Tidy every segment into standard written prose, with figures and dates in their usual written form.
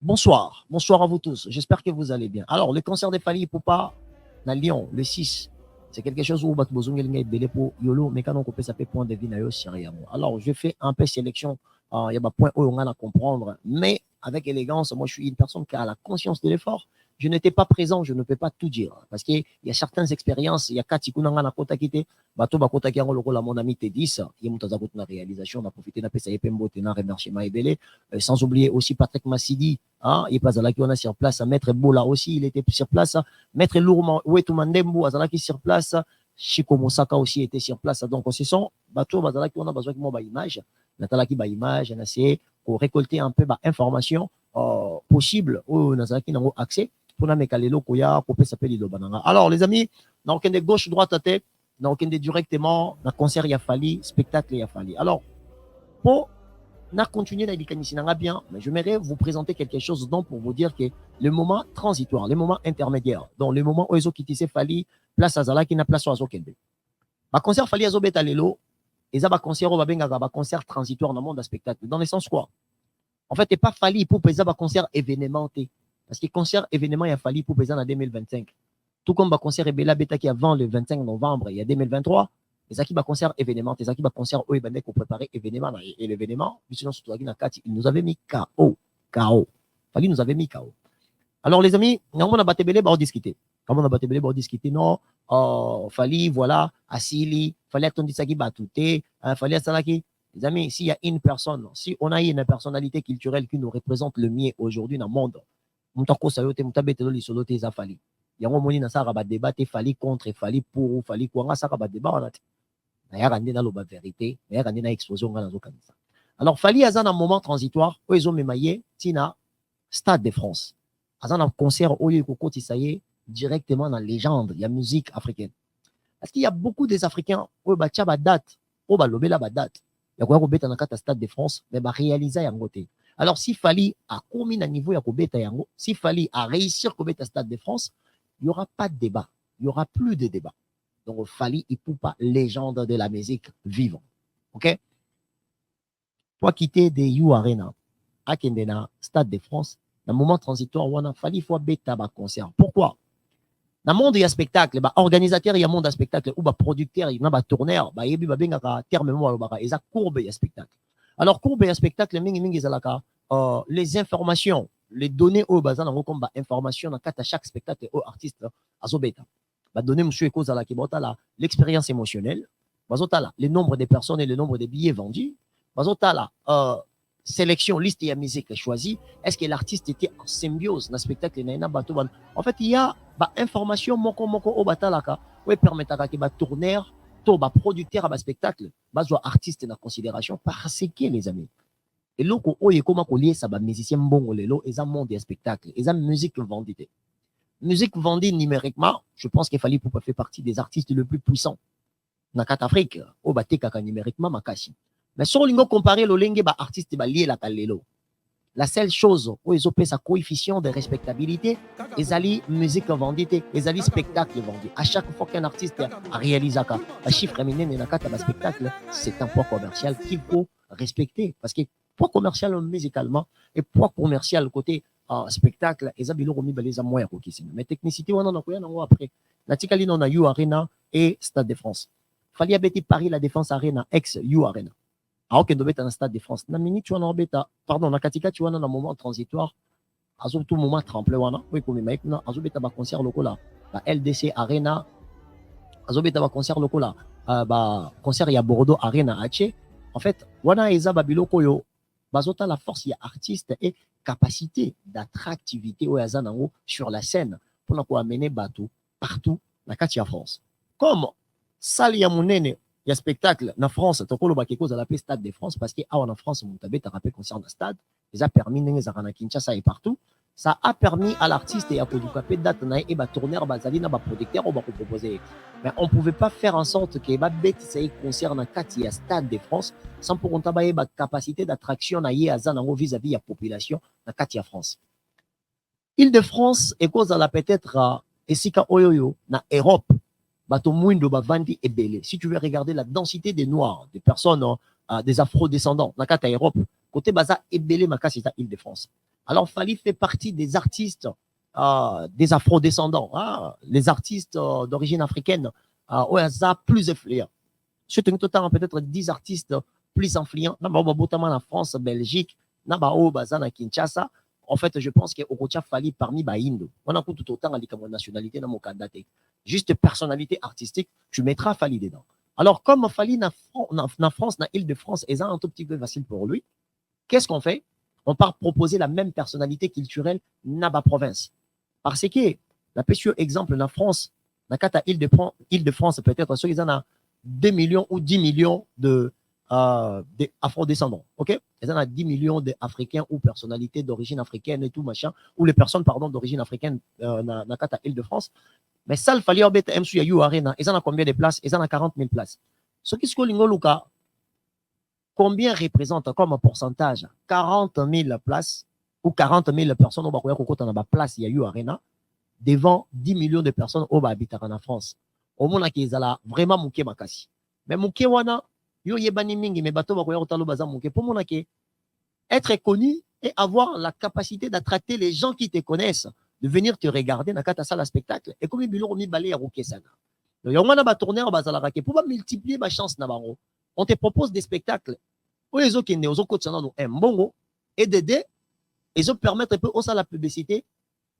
Bonsoir, bonsoir à vous tous. J'espère que vous allez bien. Alors, le concert des Fally Ipupa dans Lyon, le 6, c'est quelque chose où pour Yolo, mais quand on coupe ça fait point de vie sérieusement. Alors, je fais un peu sélection. Il y a des points où on a à comprendre, mais avec élégance. Moi, je suis une personne qui a la conscience de l'effort. Je n'étais pas présent, je ne peux pas tout dire. Parce qu'il y a certaines expériences, il y a Katikunanga na kota kite, bato bakota ki ngolo la mon ami T10, il y a mutaza na réalisation, on a profité na pesa yepembo tena remerciement ebele, sans oublier aussi Patrick Massidi. Hein, il passe là qui on a sur place. Maître Bola aussi, il était sur place. Maître Lourma, Wetu Mandembo, Azala qui sur place. Chico Mosaka aussi était sur place. Donc, ce sont bateaux, Bazala qui on a besoin de moi, image. Natala qui image, on a essayé pour récolter un peu d'informations possibles où Nazala qui n'a pas accès pour na mekalelo koya pour s'appeler Lobananga. Alors, les amis, dans aucun des gauche, droite à tête, dans aucun des directement, dans concert, il y a fallu, spectacle, il y a fallu. Alors, pour n'a continué à bien, mais je j'aimerais vous présenter quelque chose donc pour vous dire que le moment transitoire, le moment intermédiaire, donc le moment où ils ont quitté Fali, place à Zala qui n'a place à Zokende. Le concert Fali à Zobeta Lelo, et ça va concert concert transitoire dans le monde de spectacle. Dans le sens quoi? En fait, il pas Fali pour peser un concert événementé. Parce que concert événement, il a fallu pour peser en 2025. Tout comme le concert Ebela Beta qui avant le 25 novembre, il y a 2023, les qui va concert événement, les qui va concert où ils pour préparer événement et l'événement, il nous avait mis KO. KO. Fali nous avait mis KO. Alors les amis, on a battu belé, on discuter. Comme on a battu belé, on discuter, non, Fali, voilà, Asili, fallait attendre ça qui va tout, fallait ça qui. Les amis, s'il y a une personne, si on a une personnalité culturelle qui nous représente le mieux aujourd'hui dans le monde, mutako sayote mutabetelo lisolo te za Fali. Yango moni na saka ba débat te Fali contre Fali pour Fali ko nga saka ba débat wana te. Na ya rande na loba vérité, na ya rande na explosion nga na zo kanisa. Alors Fali azan un moment transitoire où ils ont memaye tina Stade de France. Azan un concert où il kokoti ça y est directement dans la légende, il y a musique africaine. Parce qu'il y a beaucoup des Africains où ba tia ba date, où ba lobela ba date. Ya ko beta na kata Stade de France, mais ba réaliser yango te. Alors, si Fali a commis un niveau à Kobeta Yango, si Fali a réussi à Kobeta Stade de France, il n'y aura pas de débat. Il n'y aura plus de débat. Donc, Fali, il ne peut pas légende de la musique vivant. OK? Pour quitter des You Arena, à Kendena, Stade de France, dans le moment transitoire, il Fali faut bêta ba concert. Pourquoi? Dans le monde, il y a spectacle, bah, organisateur, il y a monde de spectacle, ou bah, producteur, il y a un tourneur, bah, il y a un terme, il y a courbe, il y a spectacle. Alors, courbe et spectacle, les informations, les données au bazar, comme information dans chaque spectacle au artiste à Zobeta. Bah, donner monsieur Eko Zalaki Botala l'expérience émotionnelle, Bazotala, le nombre de personnes et le nombre de billets vendus, Bazotala, sélection, liste et musique choisie. Est-ce que l'artiste était en symbiose dans le spectacle? En fait, il y a bah, information moko au batalaka, où permettre à ba tourneur, to ba producteur à spectacle, ba artiste dans considération parce que les amis. Et là, comment lier ça, ba musicien bon lelo, et ça monde des spectacles, et ça musique vendue. Musique vendue numériquement, je pense qu'il fallait pour faire partie des artistes les plus puissants. Dans Afrique, au baté kaka numériquement makashi. Mais si on comparer le lingue ba artiste ba lié la kalelo. La seule chose où ils ont sa coefficient de respectabilité, ils allaient musique vendue, ils allaient spectacle vendu. À chaque fois qu'un artiste a réalisé un chiffre minime dans un spectacle, c'est un poids commercial qu'il faut respecter. Parce que poids commercial musicalement et poids commercial côté spectacle, ils ont remis les amours. Mais technicité, on en a après. La Tikali, on a You Arena et Stade de France. Fallait habiter Paris, la Défense Arena, ex-You Arena. Alors que dans le Stade de France, na minute tu en bêta, pardon, na katika tu en un moment transitoire, à tout moment tremplé oui comme maintenant, à bêta ba concert local la LDC Arena, à bêta ba concert local ba concert ya Bordeaux Arena H. En fait, wana eza babiloko yo, bazota la force ya artiste et capacité d'attractivité au yazanango sur la scène pour na ko amener bateau partout na katia France. Comme Sali ya munene il y a spectacle en France, tu as quelque chose à l'appeler Stade de France parce qu'en France, tu as rappelé concert dans le stade, ça a permis de Kinshasa et partout. Ça a permis à l'artiste et à Kodukapé date et à tourner à Bazali, à producteur, on va proposer. Mais on ne pouvait pas faire en sorte que les bêtes ça concert dans le Stade de France sans pour autant avoir la capacité d'attraction vis-à-vis de la population dans le France. Île-de-France est cause à la peut-être Esika Oyoyo dans Europe. Si tu veux regarder la densité des Noirs, des personnes, des Afro-descendants, dans la Europe, côté Baza Ebele, ma c'est Île-de-France. Alors, Fally fait partie des artistes, des afro-descendants, hein, les artistes d'origine africaine, ouais, ça plus influents. Surtout peut-être 10 artistes plus influents, notamment en France, Belgique, na Kinshasa. En fait, je pense que Orocha Fally parmi Indo. On a tout autant à nationalité dans mon candidat. Juste personnalité artistique, tu mettras Fally dedans. Alors, comme Fally na France, na Île-de-France, est un tout petit peu facile pour lui, qu'est-ce qu'on fait? On part proposer la même personnalité culturelle dans la province. Parce que, la précieux exemple, la France, dans la Île-de-France, peut-être, ceux qui ont 2 millions ou 10 millions d'afro-descendants, ok? Ils ont 10 millions d'Africains ou personnalités d'origine africaine et tout, machin, ou les personnes, pardon, d'origine africaine dans la Île-de-France. Mais ça, il fallait que MSU Yayu Arena, ils ont combien de places? Ils ont 40 000 places. Ce qui se passe, combien représente comme pourcentage 40 000 places ou 40 000 personnes au Bakoya Koko dans la place Yayu Arena devant 10 millions de personnes au habitent en France. Au monde qui est vraiment mouké makasi. Mais mouké wana yo yebani mingi mais bato Bakoya Kotalo baza mouké pour mon être connu et avoir la capacité d'attraper les gens qui te connaissent, de venir te regarder dans ta salle à spectacle et comme bilo mi balé à roké sana. Donc yo wana ba tourner au bazala raké pour multiplier ma chance na bango. On te propose des spectacles les autres qui ne sont pas mbongo et d'aider ils ont permettre un peu aussi la publicité.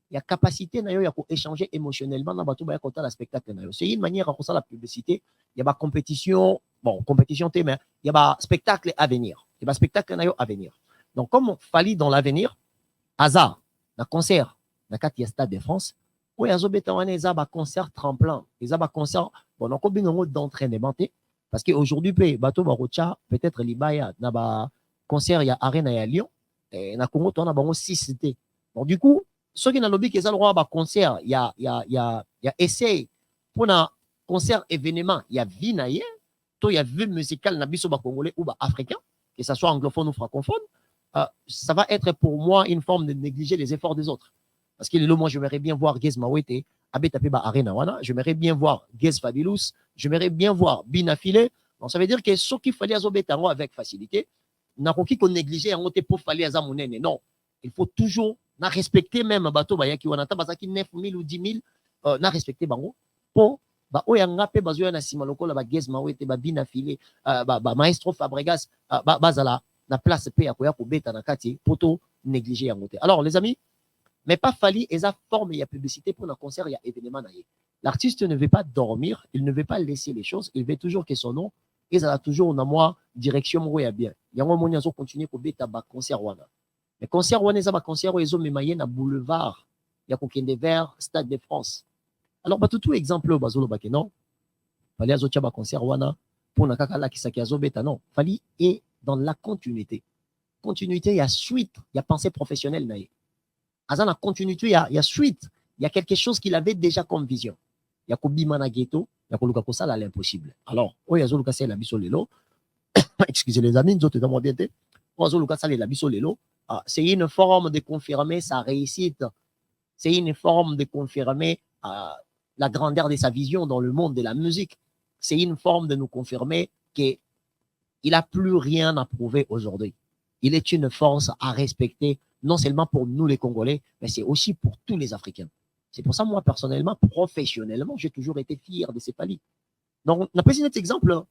Il y a capacité à échanger émotionnellement dans le spectacle. C'est une manière à faire la publicité. Il y a compétition, bon, compétition, mais il y a spectacle à venir. Il y a spectacle à venir. Donc, comme Fally dans l'avenir, hasard, un concert, dans le Stade de France, où il y a un concert tremplin, il y a un concert, bon, donc, on a d'entraînement. Parce qu'aujourd'hui, bateau Barocha, peut-être Libaya, il y a un concert, il y a Arena à Lyon, et dans le Congo, on a 6 cités. Donc, du coup, ceux qui ont le lobby, qui ont le droit à un concert, il y a essai pour un concert événement, il y a vie naïe, il y a vie musicale, na biso congolais ou africain, que ce soit anglophone ou francophone, ça va être pour moi une forme de négliger les efforts des autres. Parce que moi, j'aimerais bien voir Gez Mawete, Abetape Arena Wana, j'aimerais bien voir Gez Fabulous, j'aimerais bien voir Binafile. Donc, ça veut dire que ce qu'il fallait à avec facilité, n'a pas qu'on négligeait en pour fallait à Zamounene. Non, il faut toujours respecter même bateau bayaki wana ta bazaki 9 000 ou 10 000 na respecter bango pour ba oyanga pe bazoya na sima lokola ba Gez Mawete ba Binafile ba Maestro Fabregas bazala na place pe ya koya ko beta na kati poto négliger yango te. Alors les amis, mais pas Fally et ça forme il y a publicité pour un concert, il y a événement naïe. L'artiste ne veut pas dormir, il ne veut pas laisser les choses, il veut toujours que son nom et ça a toujours une moi direction où il y a bien. Il y a un moment où continuer pour beta ba concert wana. Mais concert wana ça ba concert où ils ont mémaillé na boulevard, il y a kokende vers Stade de France. Alors ba tout exemple bazolo ba non. Fally azotia ba concert wana pour na kaka la kisaki azo beta non. Fally est dans la continuité. Continuité, il y a suite, il y a pensée professionnelle naïe. Dans la continuité, il y a suite. Il y a quelque chose qu'il avait déjà comme vision. Il y a Kobi Manageto, il y a Koluka Kosala l'impossible. Alors, il y a Zoluka Sala Biso Lelo. Excusez les amis, nous autres, dans bien été. Zoluka Sala la Biso Lelo. C'est une forme de confirmer sa réussite. C'est une forme de confirmer la grandeur de sa vision dans le monde de la musique. C'est une forme de nous confirmer qu'il n'a plus rien à prouver aujourd'hui. Il est une force à respecter, non seulement pour nous les Congolais, mais c'est aussi pour tous les Africains. C'est pour ça, moi, personnellement, professionnellement, j'ai toujours été fier de ces Fally. Donc, on a pris cet exemple.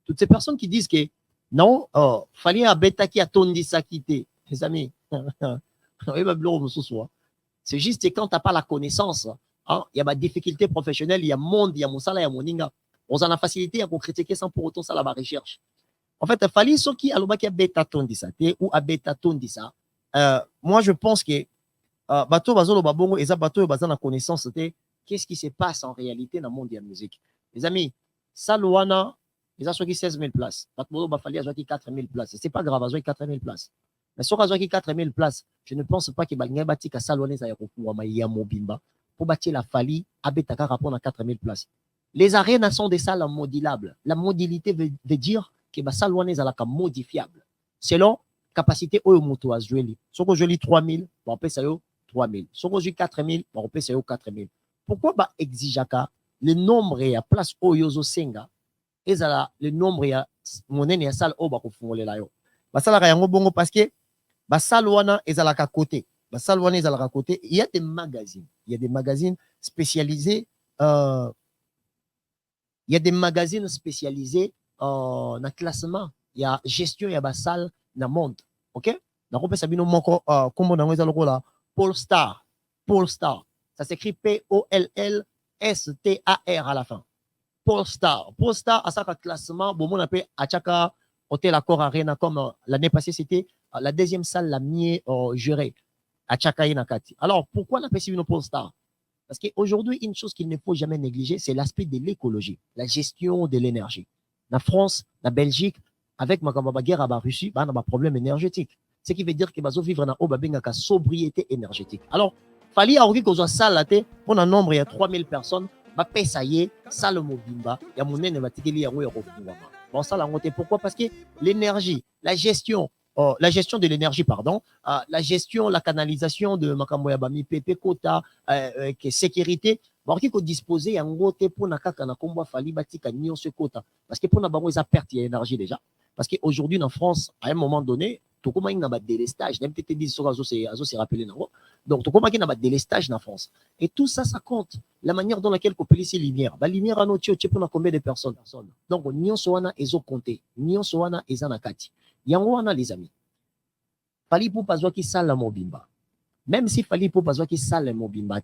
Toutes ces personnes qui disent que non, Fally a bêta qui a tondi sa quitté. Les amis, c'est juste que quand tu n'as pas la connaissance, il y a des difficultés professionnelles, il y a monde, il y a Moussala, il y a Moninga. On a la facilité à critiquer sans pour autant ça la recherche. En fait, Fally, ceux qui a bêta tondi sa ou a bêta tondi ça, moi, je pense que bateau bazolo babongo et ça bateau bazan la connaissance de qu'est-ce qui se passe en réalité dans le monde de la musique. Les amis, Salouana, ils ont 16 000 places. Bateau Bafali a 4 000 places. C'est pas grave, ils ont 4 000 places. Mais sur 4 000 places, je ne pense pas qu'il y ait bâti qu'à Salouane ça y a Mobimba pour bâtir la Fally à Betaka répondre à 4 000 places. Les arènes sont des salles modulables. La modulité veut dire que Salouane est modifiable. Selon capacité au moto à jouer. Si on joue 3 000, on peut ça 3 000. Si on joue 4 000, on peut ça 4 000. Pourquoi exigaka le nombre et la place au yozo senga et le nombre et mon salle au bako fungole la yo. Ça la yango bongo parce que Basalwana et Zalaka côté. Basalwana et Zalaka côté. Il y a des magazines. Il y a des magazines spécialisés. Il y a des magazines spécialisés dans le classement. Il y a gestion, il y a Basal dans le monde. OK? Donc, on peut savoir comment on a là. Polestar. Polestar. Ça s'écrit P-O-L-L-S-T-A-R à la fin. Polestar. Polestar, à ça, classement, bon, on appelle Achaka Hotel Accor Arena, comme l'année passée, c'était la deuxième salle la mieux gérée. Achaka Nakati. Alors, pourquoi on appelle ça une Polestar? Parce qu'aujourd'hui, une chose qu'il ne faut jamais négliger, c'est l'aspect de l'écologie, la gestion de l'énergie. La France, la Belgique, avec ma guerre à la Russie, on a un problème énergétique. Ce qui veut dire que nous vivre dans une sobriété énergétique. Alors, il fallait que nous salle pour un nombre, il y a 3000 personnes, ça y est, salle mobimba, il y a mon nez, bon, ça, pourquoi? Parce que l'énergie, la gestion de l'énergie, pardon, la gestion, la canalisation de Makamboya Bami, PP, quota, sécurité, bon, qui peut disposer en gros pour nakaka na kombo fali batika nion ce quota. Parce que pour na bango, ils a perdu l'énergie déjà. Parce qu'aujourd'hui, en France, à un moment donné, tout comme il y a un délestage, même peut-être dit sur Azo s'est rappelé. Donc, tout comme il y a un délestage en France. Et tout ça, ça compte. La manière dans laquelle on peut laisser lumière. La lumière à notre tu pour combien de personnes? Donc, nion soana ezo compté. Nion soana ezanakati. Yangoana, les amis. Fali pour pas qui sale la mobimba. Même si fali pour pas qui sale la mobimba,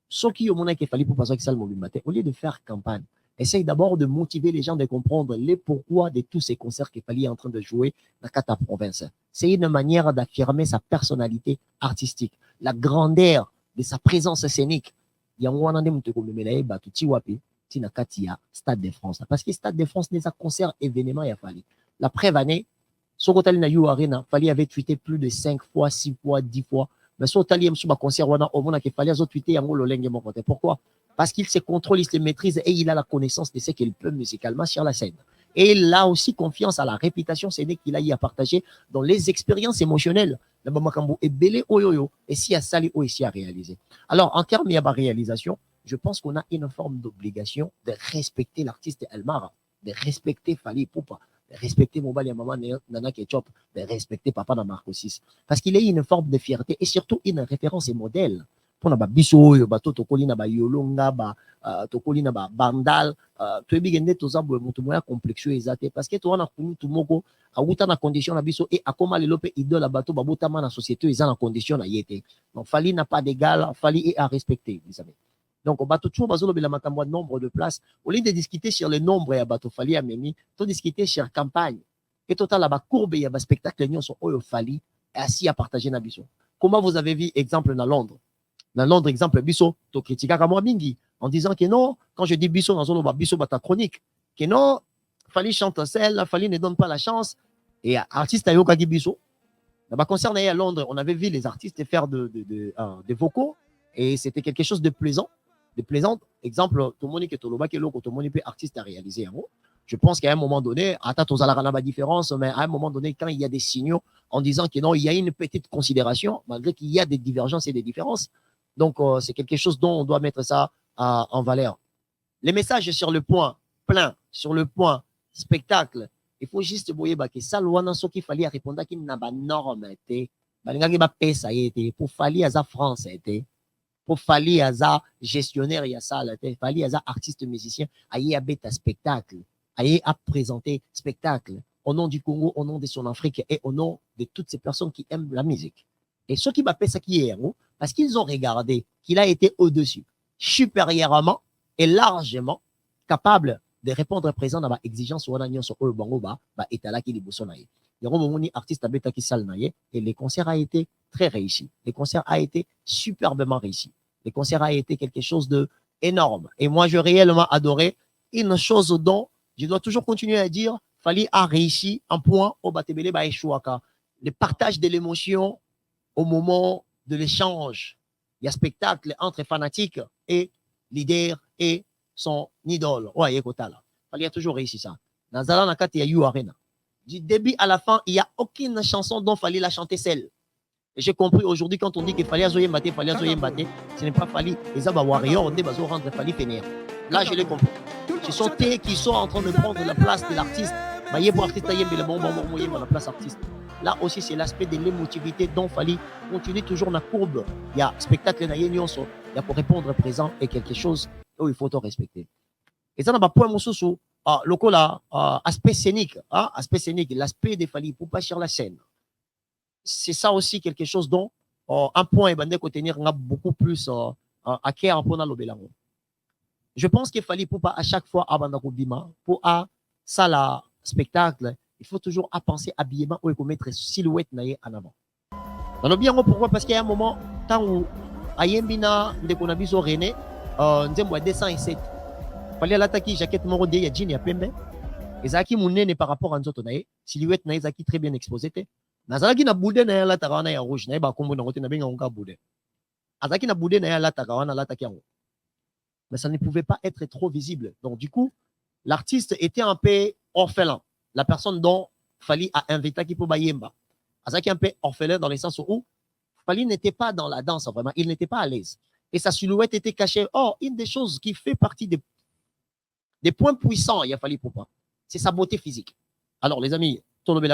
ce qui au qui fali pour pas qui sale la mobimba, au lieu de faire campagne, essaye d'abord de motiver les gens de comprendre les pourquoi de tous ces concerts que Fali est en train de jouer dans la province. C'est une manière d'affirmer sa personnalité artistique, la grandeur de sa présence scénique. Yangoana de muteko batuti wapi tina katia Stade de France. Parce que Stade de France n'est un concert événement ya Fali. La pré-année, Sokotali na You Arena, Fali avait tweeté plus de 5 fois, 6 fois, 10 fois. Mais Sokotali msuba concert wana au mona ke Fali azo tweeté yango lolenge mon côté. Pourquoi? Parce qu'il se contrôle, il se maîtrise et il a la connaissance de ce qu'il peut musicalement sur la scène. Et il a aussi confiance à la réputation scénique qu'il a eu à partager dans les expériences émotionnelles. Et belé oyoyo, et si à sali ou ici à réaliser. Alors, en termes de réalisation, je pense qu'on a une forme d'obligation de respecter l'artiste Elmara, de respecter Fali Poupa, de respecter Mobali Maman Nana Ketchup, de respecter Papa Namarco 6. Parce qu'il a une forme de fierté et surtout une référence et modèle. Pour na biso oyo bato tokoli na ba yolonga ba tokoli na ba bandal to ebigende toza boye mutu moya complexio ezate parce que to wana kunu tumoko awuta na condition na biso et akoma lelo pe idole bato babotama na société eza na condition na yete. Donc Fali n'a pas d'égal, Fali est à respecter, vous savez. Donc bato toujours bazolo bela makambo nombre de places au lieu de discuter sur le nombre ya bato Fali a memi to discuter sur campagne et total la ba courbe ya ba spectacle nyonso oyo Fali assis à partager na biso. Comment vous avez vu exemple na Londres? Dans l'autre exemple, Bisso, tu critiques à moi Mingi, en disant que non, quand je dis Bisso, dans un Bisso, ta chronique, que non, Fali chante celle, Fali ne donne pas la chance, et artiste à Yoka Bisso. Là-bas, concernant à Londres, on avait vu les artistes faire des vocaux, et c'était quelque chose de plaisant. Exemple, tout le monde qui est au Loba, qui est l'autre, tout le monde peut artiste à réaliser. Je pense qu'à un moment donné, attends, aux la différence, mais à un moment donné, quand il y a des signaux en disant que non, il y a une petite considération, malgré qu'il y a des divergences et des différences. Donc, c'est quelque chose dont on doit mettre ça en valeur. Les messages sur le point plein, sur le point spectacle, il faut juste voir que ça, ce qu'il fallait répondre qu'il n'a pas norme, pour Fali à France, pour Fali à gestionnaire, il y a ça, Fali à artiste musicien, il y a bêta spectacle, il y a présenter spectacle au nom du Congo, au nom de son Afrique et au nom de toutes ces personnes qui aiment la musique. Et ceux qui m'appellent ça qui est héros, parce qu'ils ont regardé qu'il a été au-dessus, supérieurement et largement capable de répondre présent dans l'exigence ou en sur eux, et là qui est artiste à bêta qui et les concerts a été très réussi. Les concerts a été superbement réussi. Les concerts a été quelque chose de énorme. Et moi, j'ai réellement adoré une chose dont je dois toujours continuer à dire, Fali a réussi un point au Batebele Baeshouaka. Le partage de l'émotion au moment de l'échange. Il y a spectacle entre fanatiques et leader et son idole. Ouais, écoute là. Il a toujours réussi ça. Dans Zala Nakat, il y a You Arena. Du début à la fin, il n'y a aucune chanson dont il fallait la chanter seule. Et j'ai compris aujourd'hui quand on dit qu'il fallait Azoye Mbate, ce n'est pas Fali. Les Abba Warriors, on dit qu'il rendre Fali Fénère. Là, je l'ai compris. Ce sont eux qui sont en train de prendre la place de l'artiste. Mais il y a pour artiste, il y a la place artiste. là aussi c'est l'aspect de l'émotivité dont fallait continuer toujours la courbe. Il y a spectacle il y a pour répondre présent et quelque chose où il faut te respecter. Et ça n'a pas point mon sous local aspect scénique, l'aspect des fallait pour pas sur la scène. C'est ça aussi quelque chose dont un point et qu'on tenir beaucoup plus à cœur pour l'obelango. Je pense qu'il fallait pour pas à chaque fois avant bima pour à ça la spectacle, il faut toujours à penser habillement ou mettre silhouette en avant. Dans le bien pourquoi parce qu'il y a un moment tant où ayembina de qu'on a vu au René ndembo 207 fallait l'attaquer jaquette moro de ya jean ya pembe ezaki munene par rapport à nzoto nae silhouette nae ezaki très bien exposé te nazalaki na boude na la takana ya rouge na ba kombo na ngote na benga onka boude azaki na boude na la takana la takiango mais ça ne pouvait pas être trop visible. Donc, du coup, l'artiste était un peu orphelin. La personne dont Fally a invité qui pour Bayemba. C'est un peu orphelin dans le sens où Fally n'était pas dans la danse, vraiment. Il n'était pas à l'aise. Et sa silhouette était cachée. Or, une des choses qui fait partie des points puissants, il a fallu pour moi, c'est sa beauté physique. Alors, les amis, aujourd'hui,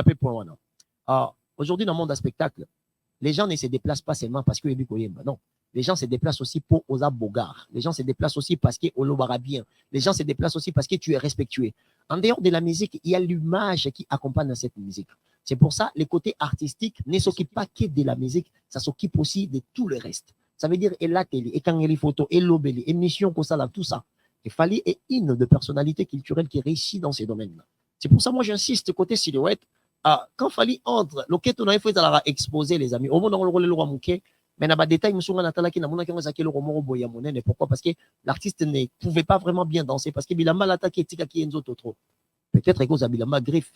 dans le monde du spectacle, les gens ne se déplacent pas seulement parce qu'ils Yemba. Non. Les gens se déplacent aussi pour Oza Bogar. Les gens se déplacent aussi parce que Olobara bien. Les gens se déplacent aussi parce que tu es respectueux. En dehors de la musique, il y a l'image qui accompagne cette musique. C'est pour ça, les côtés artistiques ne s'occupent pas que de la musique, ça s'occupe aussi de tout le reste. Ça veut dire, et la télé, et quand les photos, et l'obélé, émission, tout ça. Et Fally est une de personnalités culturelles qui réussit dans ces domaines-là. C'est pour ça, moi, j'insiste côté silhouette. Quand Fally entre, le quai, on a fait exposer les amis. Au moment où on le roi mouquet, mais na ba détail musunga natala ki na mona ki ngazaki le romoro boya monene. Pourquoi? Parce que l'artiste ne pouvait pas vraiment bien danser parce que bilamba l'attaque etika ki enzo trop. Peut-être à cause de bilamba griffe,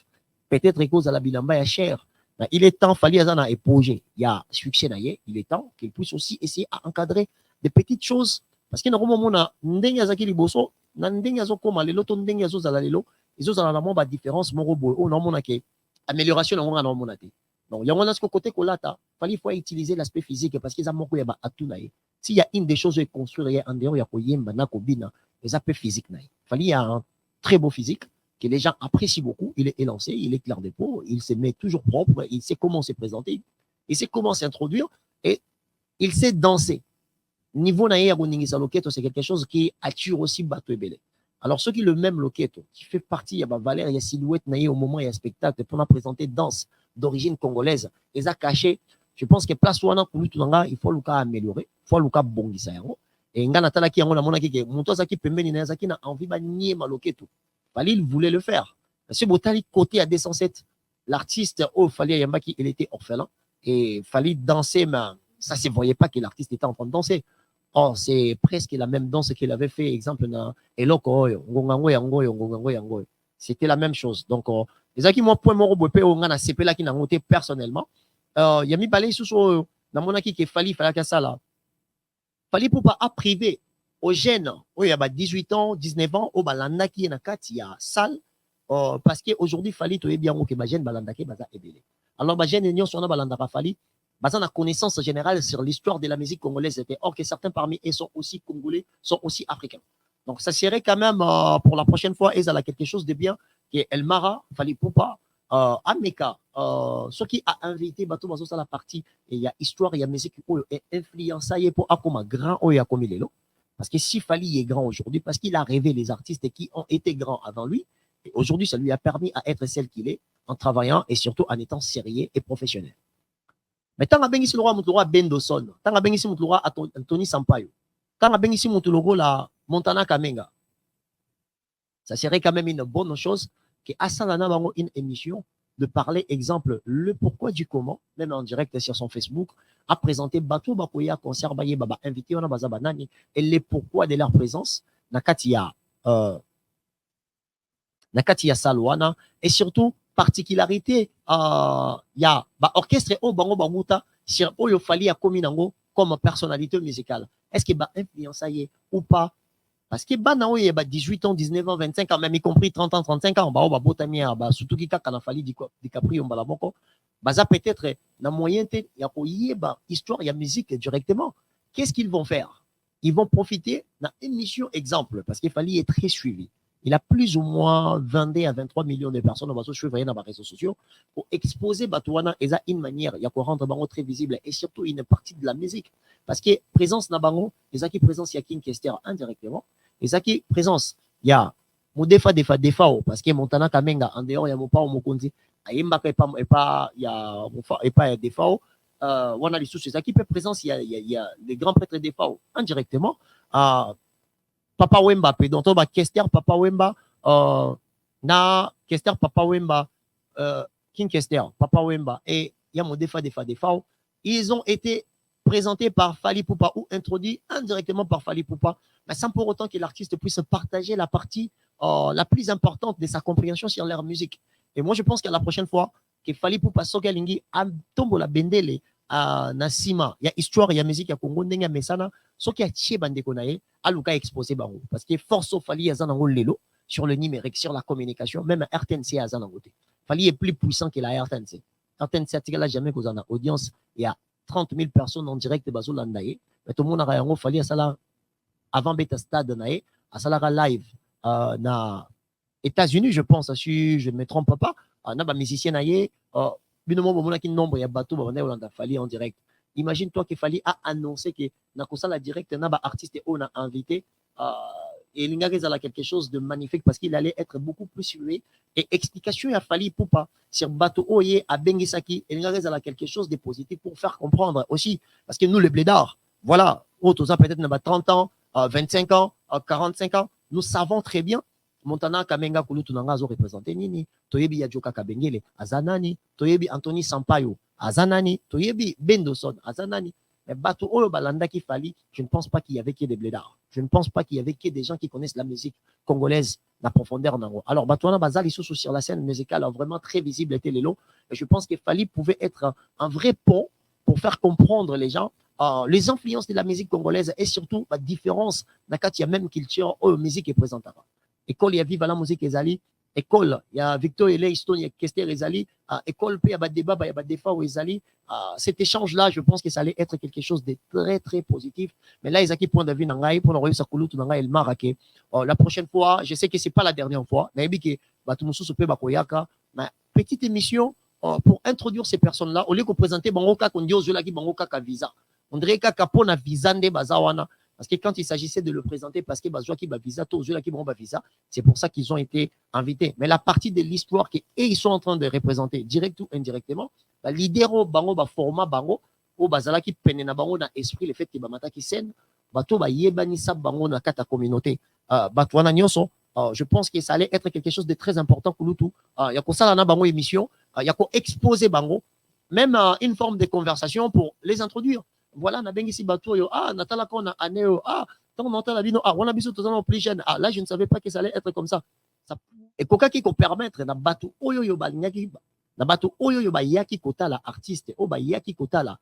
peut-être à cause de la bilamba ya cher. Il est temps Fally azana épongé. Il y a succès naie, il est temps qu'il puisse aussi essayer à encadrer des petites choses parce que na romo mona ndenge azaki liboso na ndenge azo koma lelo to ndenge azo zala lelo, izo zala na mo ba différence moro boy. Oh na mona ke amélioration na ngona na mona te. Donc, il y a un côté kolata, il faut utiliser l'aspect physique parce qu'ils ont beaucoup de atunaï. S'il y a une des choses à construire en dehors, il y a koyemba na kobina, les aspects physiques naï. Il y a un très beau physique que les gens apprécient beaucoup. Il est élancé, il est clair de peau, il se met toujours propre, il sait comment se présenter, il sait comment s'introduire et il sait danser. Niveau naï à loketo, c'est quelque chose qui attire aussi bateau et belé. Alors, ceux qui le même loketo, qui fait partie, il y a valeur, il y a silhouette naï au moment, il y a spectacle, pour présenter danse d'origine congolaise, et ça caché, je pense que place wana kulutulanga, il faut luka améliorer, il faut luka bongisa yango. Et ngana tala ki yango na mona ki monto zaki pembeni na zaki na envie ba nier maloketo. Fally il voulait le faire. Parce que Botali côté à 207, l'artiste Fally Yamba qui il était orphelin et Fally danser mais ça se voyait pas que l'artiste était en train de danser. Or c'est presque la même danse qu'il avait fait exemple na Eloko ngongango yango. C'était la même chose. Donc les aki moi point moro bope o ngana sepela ki na ngote personnellement il y a mis balé sous na monaki que Fally ka sala Fally pour pas à privé aux jeunes il y a 18 ans 19 ans au balanda qui na kati ya salle parce que aujourd'hui Fally to bien que ba jeune balanda ke baza ebele alors ba jeune union sona balanda ka Fally baza na connaissance générale sur l'histoire de la musique congolaise or que certains parmi eux sont aussi congolais sont aussi africains. Donc ça serait quand même pour la prochaine fois et ça a quelque chose de bien que El Mara Fally Poupa Ameka ce qui a invité bateau bazo la partie et il y a histoire il y a musique et influencé pour akoma grand ou ya comme lelo parce que si Fally est grand aujourd'hui parce qu'il a rêvé les artistes qui ont été grands avant lui et aujourd'hui ça lui a permis à être celle qu'il est en travaillant et surtout en étant sérieux et professionnel. Mais tant que bengisi le roi Mutulora Bendoson, tant que bengisi Mutulora Anthony Sampaio, tant que bengisi Mutulora la Montana Kamenga, ça serait quand même une bonne chose que Assanana Bango une émission de parler, exemple, le pourquoi du comment, même en direct sur son Facebook, a présenté Bato Bakoya, concert Baye Baba, invité on a Bazabanani, et les pourquoi de leur présence, Nakatia Salwana, et surtout, particularité, il y a orchestre au Bango Banguta, sur Oyo Fally a commis comme personnalité musicale. Est-ce qu'il va influencer ou pas? Parce que il y a 18 ans, 19 ans, 25 ans, même y compris 30 ans, 35 ans, surtout qui a Fally DiCaprio, ça peut-être, dans moyen, il y a histoire, il y a musique directement. Qu'est-ce qu'ils vont faire? Ils vont profiter d'une émission exemple, parce que Fally est très suivi. Il a plus ou moins 22 à 23 millions de personnes qui suivre dans les réseaux sociaux pour exposer Batouana et ça une manière, il y a quoi rendre Bango très visible et surtout une partie de la musique. Parce que présence na Bango, et ça qui présence, il y a qui Kester indirectement, et ça qui présence, il y a mon defa, parce que Montana Kamenga, en dehors, il y a mon pas au Mokonzi, et pas, il y a des FAO, on a les sous, c'est ça qui peut présence, il y a les grands prêtres des FAO indirectement, Papa Wemba, donc on va Kester, Papa Wemba, na Kester, Papa Wemba, King Kester, Papa Wemba, et il y a mon defa, ils ont été présentés par Fally Ipupa ou introduits indirectement par Fally Ipupa, mais sans pour autant que l'artiste puisse partager la partie la plus importante de sa compréhension sur leur musique. Et moi, je pense qu'à la prochaine fois, que Fally Ipupa Sogalingi a tombo la bendele na sima, il y a histoire, il y a musique, il y a Congo, il y a Messana, ce qui a tché bandeko na ye, aluka exposé bango. Parce que force au Fally azanango lelo, sur le numérique, sur la communication, même RTNC azanango te. Fally est plus puissant que la RTNC. RTNC a jamais causé une audience, il y a 30 000 personnes en direct de Bazo Landaye, mais tout le monde a réagi, Fally à avant Beta Stade nae, à Salara live, na États-Unis, je pense, si je ne me trompe pas, na ba musicien nae, binomo bomona ki nombre ya bateau ba Olanda Fally en direct. Imagine-toi que Fally a annoncé que na kosala direct na ba artiste on a invité et il y a quelque chose de magnifique parce qu'il allait être beaucoup plus suivi et explication à Fally Ipupa sur bateau oye à Bengisaki et il y a quelque chose de positif pour faire comprendre aussi parce que nous les blédards voilà autres peut-être 30 ans 25 ans 45 ans nous savons très bien Montana Kamenga Kulutu Nangazo représenté Nini, Toyebi Yadjoka Kabengele, Azanani, Toyebi Anthony Sampaio, Azanani, Toyebi Bendoson, Azanani. Mais Bato Oyo Balanda qui Fally, je ne pense pas qu'il y avait que des blédards. Je ne pense pas qu'il y avait que des gens qui connaissent la musique congolaise, la profondeur nango. Alors Batouana Bazal, ils sont sur la scène musicale, vraiment très visible était les lots. Et je pense que Fally pouvait être un vrai pont pour faire comprendre les gens les influences de la musique congolaise et surtout la différence dans il y a même culture musique est présente. École, il y a Viva la musique Ezali. École, il y a Victor Eley, Stone, il y a Kester Ezali. École, il y a des débats, il y a des défauts au Ezali. Cet échange-là, je pense que ça allait être quelque chose de très, très positif. Mais là, ils ont qui point de vue Nangaï, pour l'envoyer sur Kouloutou Nangaï, el Maraké. La prochaine fois, je sais que ce n'est pas la dernière fois. Mais petite émission pour introduire ces personnes-là. Au lieu qu'on présente Bangoka, qu'on dit aux Zolaki Bangoka visa. On dirait qu'à Capone a visa de Bazawana. Parce que quand il s'agissait de le présenter, parce que Bazoua qui va visa, tous ceux qui vont visa, c'est pour ça qu'ils ont été invités. Mais la partie de l'histoire qu'ils sont en train de représenter, direct ou indirectement, l'idée bango, format bango, au bazala qui peine na bango dans l'esprit, le fait que bamata qui scène, bato ba yebanisa bango na kata communauté, batouana nyonso, je pense que ça allait être quelque chose de très important pour nous tous. Il y a quoi ça na bango émission, il y a quoi exposer bango, même une forme de conversation pour les introduire. Voilà, na bengi si bateau yo natala kona aneo tant on entend la vie on a biso tozalement plus jeune là je ne savais pas que ça allait être comme ça et koka qui ko permettre na bateau oyo yo balingaki na bateau oyo yo ba yaki kota la artiste o ba yaki kota la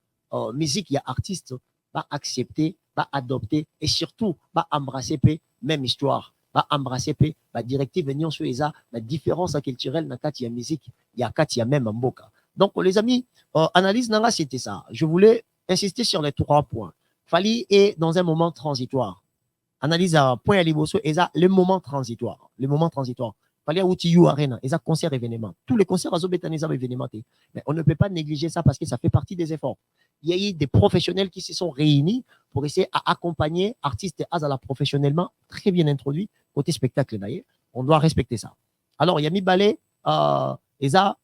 musique ya artiste ba accepter ba adopter et surtout ba embrasser pe même histoire ba embrasser pe ba directive venir sur eza la différence culturelle na kati ya musique ya kati ya même mboka. Donc les amis analyse nanga c'était ça. Je voulais insister sur les 3 points. Fally est dans un moment transitoire. Analyse à point à liboso et ça le moment transitoire. Le moment transitoire. Fally a outil you arena et ça concert événement. Tous les concerts à Zobetaniza événement. Mais on ne peut pas négliger ça parce que ça fait partie des efforts. Il y a eu des professionnels qui se sont réunis pour essayer à accompagner artistes Azala professionnellement très bien introduits côté spectacle d'ailleurs. On doit respecter ça. Alors il y a mis balai et ça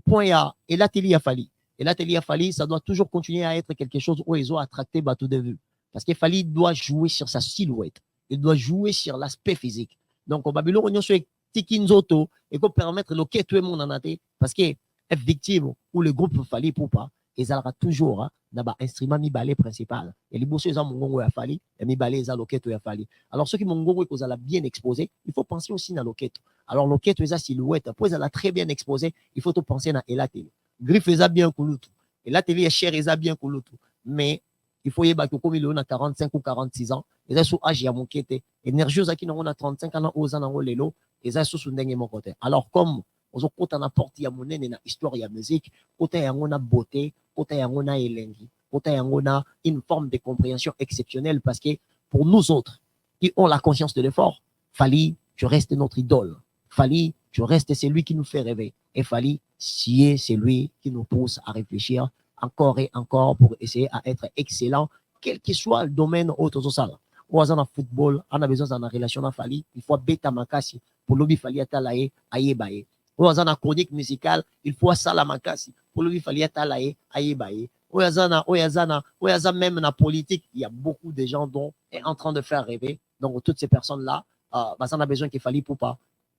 point A et l'atelier a Fally. Et l'atelier Fally, ça doit toujours continuer à être quelque chose où ils ont attracté bateau de vue. Parce que Fally doit jouer sur sa silhouette. Il doit jouer sur l'aspect physique. Donc, au Babylone, on a Tikinzoto et qu'on permettre le tout le monde en a parce que est victime ou le groupe Fally pour pas, ils aura toujours dans instrument mi balai principal. Et les bosses ils ont mongongo à Fally et mi balai ils ont loketo à Fally. Alors ceux qui mongongo ils ont bien exposé, il faut penser aussi à loketo. Alors loketo ils ont silhouette, après ils ont très bien exposé, il faut tout penser à elateli. Griffe eza bien kulutu. Et la télé est chère, eza bien kulutu. Mais il faut y avoir comme il a 45 ou 46 ans. Et ça sous âge ya monkete. Énergie aux qui n'ont 35 ans aux ans lelo. Et ça sous ndenge mon côté. Alors comme aux côté na porte ya monene na histoire ya musique, côté ya ngona beauté, côté ya ngona elengi, côté ya ngona une forme de compréhension exceptionnelle parce que pour nous autres qui ont la conscience de l'effort, Fally tu restes notre idole. Fali, tu restes celui qui nous fait rêver. Et Fali, c'est lui qui nous pousse à réfléchir encore et encore pour essayer à être excellent, quel que soit le domaine autre ça. Ou dans le football, on a besoin d'une relation à Fali, il faut bêta makasi pour lobby Fali atalaye ayebaye. Ou dans la chronique musicale, il faut ça la makasi pour lobby Fali atalaye ayebaye. Ou dans même la politique, il y a beaucoup de gens dont est en train de faire rêver. Donc toutes ces personnes-là, on a besoin qu'il Fali pour pas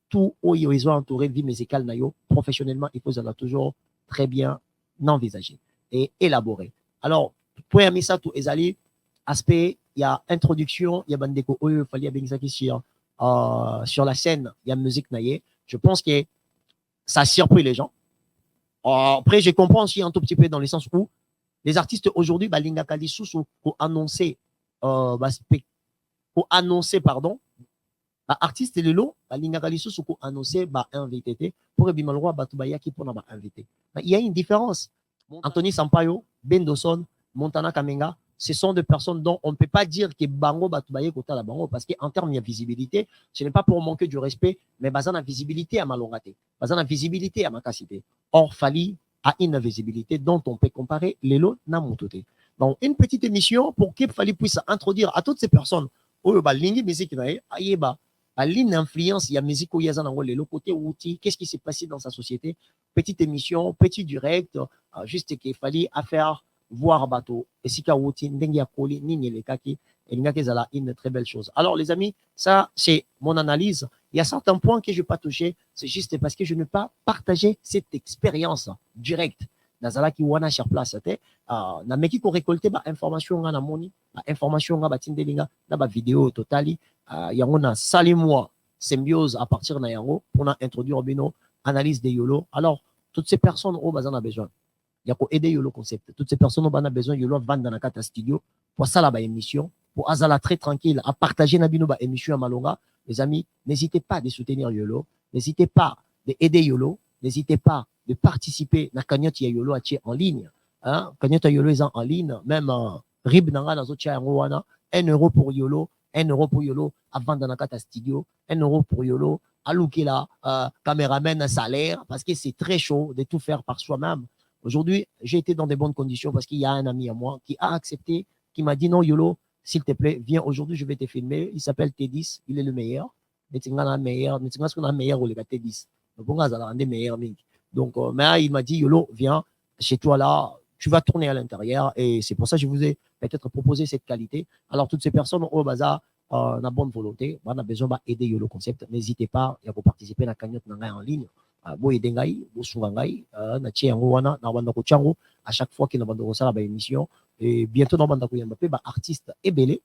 tout où ils ont entouré vie musicale nayo professionnellement, il faut ça toujours très bien envisager et élaborer. Alors, pour aimer ça tout ezali aspect, il y a introduction, il y a bandeko il fallait bien ça sur la scène, il y a musique naye. Je pense que ça a surpris les gens. Après, je comprends aussi un tout petit peu dans le sens où les artistes aujourd'hui, balinga kalisus pour annoncer, pardon, artiste lelo balinga kalisus pour annoncer invité pour bimalwa batubaya qui pour na invité. Il y a une différence. Anthony Sampaio, Ben Dawson, Montana Kamenga, ce sont des personnes dont on ne peut pas dire que Bango Batubaye Kota la Bango parce qu'en termes de visibilité, ce n'est pas pour manquer du respect, mais basant la visibilité à ma longate, basant la visibilité à ma capacité. Or, Fali a une visibilité dont on peut comparer Lelo Namutote. Donc, une petite émission pour que Fali puisse introduire à toutes ces personnes, musique l'une influence, il y a musique où il y a le côté outil, qu'est-ce qui s'est passé dans sa société, petite émission, petit direct, juste qu'il fallait à faire voir bateau, et si outil, n'engia koli, ni les kaki, et l'ingaka une très belle chose. Alors les amis, ça c'est mon analyse. Il y a certains points que je n'ai pas touché, c'est juste parce que je n'ai pas partagé cette expérience directe. Nazala qui wana sur place na meki ko récolter information nga na moni information nga batindelinga na ba vidéo totali yango na sali moi symbiose à partir na yango pour na introduire bino analyse de yolo. Alors toutes ces personnes au bazan a besoin il y a ko aider yolo concept, toutes ces personnes au bazan a besoin yolo vendre dans la kata studio pour ça la ba émission pour azala très tranquille à partager na bino ba émission à Malonga. Les amis, n'hésitez pas de soutenir yolo, n'hésitez pas de aider yolo, n'hésitez pas de participer à la cagnotte Yolo en ligne. Hein? Cagnotte Yolo est en ligne, même Rib Nanga dans autre 1 euro pour Yolo, 1 euro pour Yolo avant dans la studio, 1 euro pour Yolo, Aloukela, caméraman, salaire, parce que c'est très chaud de tout faire par soi-même. Aujourd'hui, j'ai été dans de bonnes conditions parce qu'il y a un ami à moi qui a accepté, qui m'a dit non, Yolo, s'il te plaît, viens aujourd'hui, je vais te filmer. Il s'appelle T10, il est le meilleur. Meilleur ou le T10. Donc, mais il m'a dit, Yolo, viens chez toi là, tu vas tourner à l'intérieur. Et c'est pour ça que je vous ai peut-être proposé cette qualité. Alors, toutes ces personnes au bazar, on a bonne volonté, on a besoin d'aider Yolo Concept. N'hésitez pas à participer à la cagnotte en ligne. À chaque fois qu'il y a une émission. Et bientôt, dans le artiste Ebele,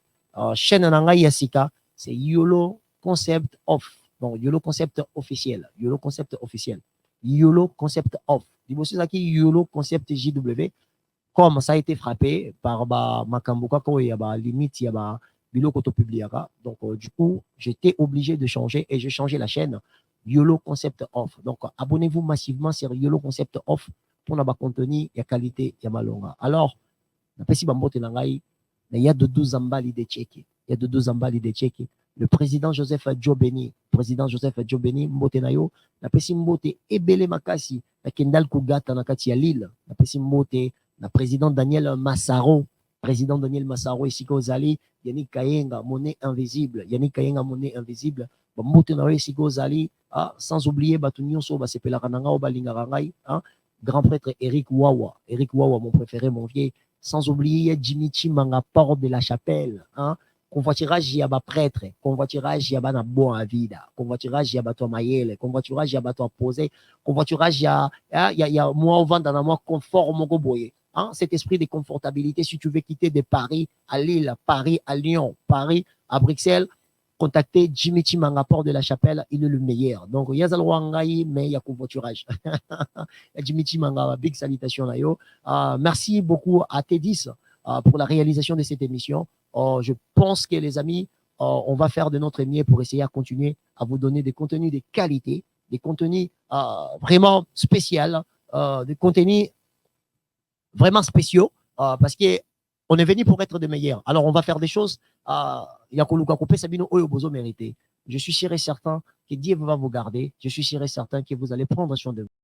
chaîne Nangai Yasika, c'est Yolo Concept Off. Donc, Yolo Concept officiel. Yolo Concept officiel. YOLO Concept Off. YOLO Concept JW. Comme ça a été frappé par Makambuka, il y a limite, il y a Biloko to publiera. Donc, du coup, j'étais obligé de changer et j'ai changé la chaîne YOLO Concept Off. Donc, abonnez-vous massivement sur YOLO Concept Off pour avoir contenu et qualité et malonga. Alors, il y a de 12 ambali de Tchéki. Il y a de 12 ambali de Tchéki. Le président Joseph Djobeni, Mbotenayo, na pesi mbote ebele makasi, na Kendal Kougata na kati ya Lille, na pesi mbote, na président Daniel Massaro, ici Kozali, Yannick Kayenga, monnaie invisible, Mbote na ici Kozali, sans oublier Batunyon Soba, c'est Pelarananga ou Balingarangai, grand prêtre Eric Wawa, mon préféré, mon vieil, sans oublier Jimmy Chimanga, port de la chapelle, convoiturage yaba prêtre, convoiturage yaba na bon à vida, convoiturage yaba to mayele, convoiturage yaba to posé, convoiturage ya moi au vent dans moi confort mon boye. Cet esprit de confortabilité, si tu veux quitter de Paris à Lille, Paris à Lyon, Paris à Bruxelles, contactez Jimmy Chimanga, port de la chapelle, il est le meilleur. Donc, il y a Zalwangaï, mais il y a convoiturage. Jimmy Chimanga, big salutation là yo. Merci beaucoup à T10 pour la réalisation de cette émission. Je pense que les amis, on va faire de notre mieux pour essayer à continuer à vous donner des contenus de qualité, des contenus vraiment spéciaux, des contenus vraiment spéciaux, parce qu'on est venu pour être des meilleurs. Alors, on va faire des choses, il y a Koluka Kope Sabino Oyo Bozo mérité. Je suis sûr et certain que Dieu va vous garder. Je suis sûr et certain que vous allez prendre soin de vous.